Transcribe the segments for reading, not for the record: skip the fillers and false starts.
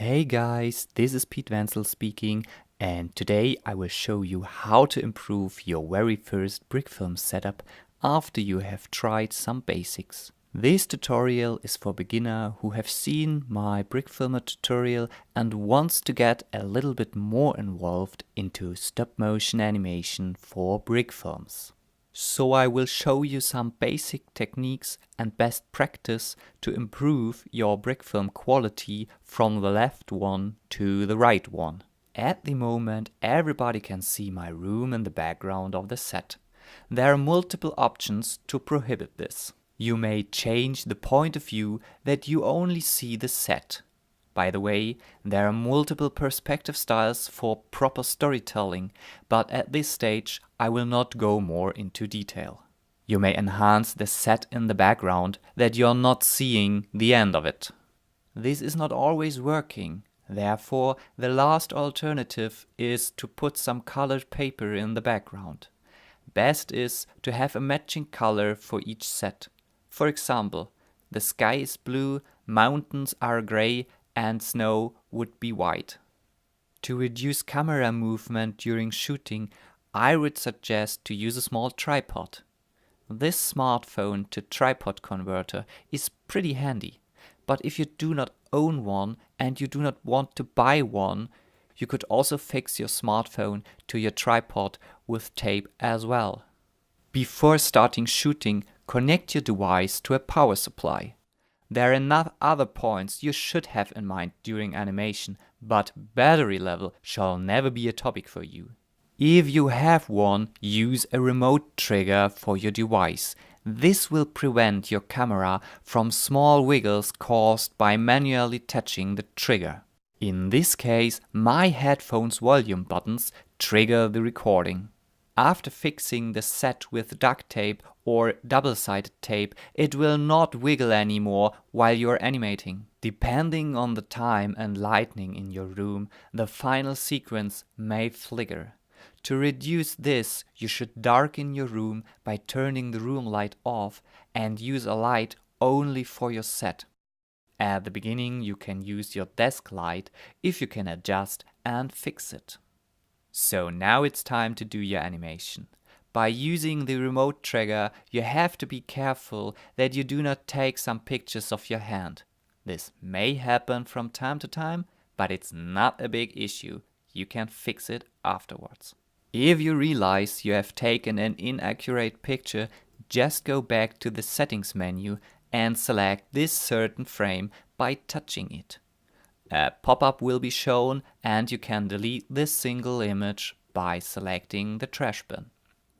Hey guys, this is Pete Wenzel speaking, and today I will show you how to improve your very first Brickfilm setup after you have tried some basics. This tutorial is for beginners who have seen my Brickfilmer tutorial and wants to get a little bit more involved into stop motion animation for Brickfilms. So I will show you some basic techniques and best practice to improve your Brickfilm quality from the left one to the right one. At the moment, everybody can see my room in the background of the set. There are multiple options to prohibit this. You may change the point of view that you only see the set. By the way, there are multiple perspective styles for proper storytelling, but at this stage I will not go more into detail. You may enhance the set in the background that you're not seeing the end of it. This is not always working, therefore the last alternative is to put some colored paper in the background. Best is to have a matching color for each set. For example, the sky is blue, mountains are gray, and snow would be white. To reduce camera movement during shooting, I would suggest to use a small tripod. This smartphone to tripod converter is pretty handy, but if you do not own one and you do not want to buy one, you could also fix your smartphone to your tripod with tape as well. Before starting shooting, connect your device to a power supply. There are enough other points you should have in mind during animation, but battery level shall never be a topic for you. If you have one, use a remote trigger for your device. This will prevent your camera from small wiggles caused by manually touching the trigger. In this case, my headphones volume buttons trigger the recording. After fixing the set with duct tape or double-sided tape, it will not wiggle anymore while you're animating. Depending on the time and lighting in your room, the final sequence may flicker. To reduce this, you should darken your room by turning the room light off and use a light only for your set. At the beginning, you can use your desk light if you can adjust and fix it. So now it's time to do your animation. By using the remote trigger, you have to be careful that you do not take some pictures of your hand. This may happen from time to time, but it's not a big issue. You can fix it afterwards. If you realize you have taken an inaccurate picture, just go back to the settings menu and select this certain frame by touching it. A pop-up will be shown and you can delete this single image by selecting the trash bin.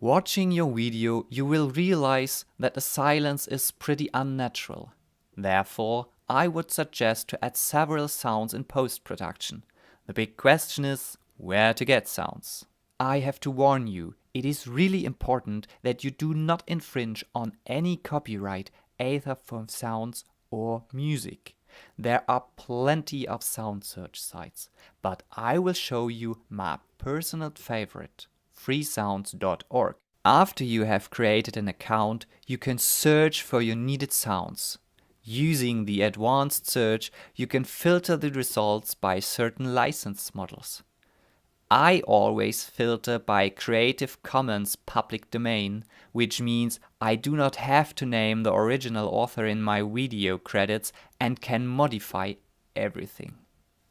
Watching your video, you will realize that the silence is pretty unnatural. Therefore, I would suggest to add several sounds in post-production. The big question is where to get sounds. I have to warn you, it is really important that you do not infringe on any copyright either for sounds or music. There are plenty of sound search sites, but I will show you my personal favorite, freesounds.org. After you have created an account, you can search for your needed sounds. Using the advanced search, you can filter the results by certain license models. I always filter by Creative Commons public domain, which means I do not have to name the original author in my video credits and can modify everything.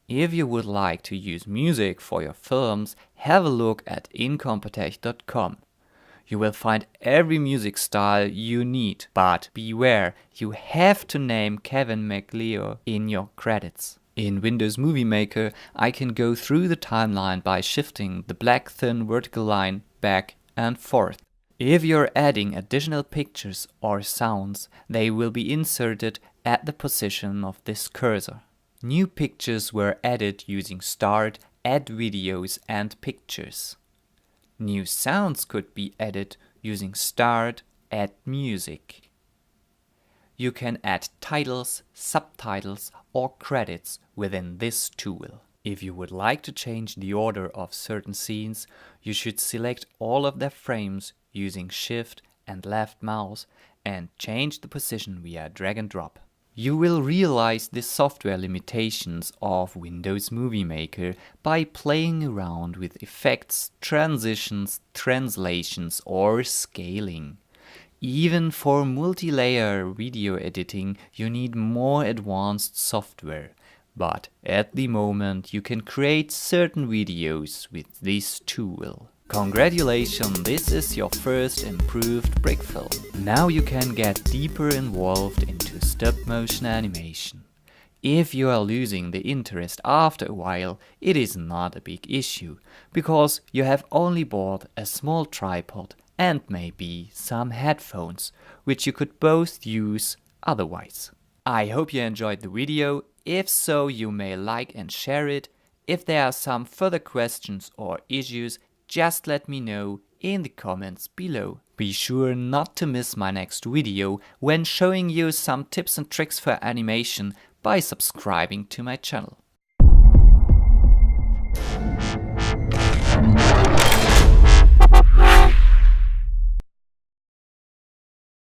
If you would like to use music for your films, have a look at incompetech.com. You will find every music style you need, but beware, you have to name Kevin MacLeod in your credits. In Windows Movie Maker, I can go through the timeline by shifting the black thin vertical line back and forth. If you're adding additional pictures or sounds, they will be inserted at the position of this cursor. New pictures were added using Start, Add Videos and Pictures. New sounds could be added using Start, Add Music. You can add titles, subtitles or credits within this tool. If you would like to change the order of certain scenes, you should select all of their frames using Shift and left mouse and change the position via drag and drop. You will realize the software limitations of Windows Movie Maker by playing around with effects, transitions, translations or scaling. Even for multi-layer video editing, you need more advanced software. But at the moment, you can create certain videos with this tool. Congratulations, this is your first improved Brickfilm. Now you can get deeper involved into stop-motion animation. If you are losing the interest after a while, it is not a big issue, because you have only bought a small tripod and maybe some headphones, which you could both use otherwise. I hope you enjoyed the video. If so, you may like and share it. If there are some further questions or issues, just let me know in the comments below. Be sure not to miss my next video when showing you some tips and tricks for animation by subscribing to my channel.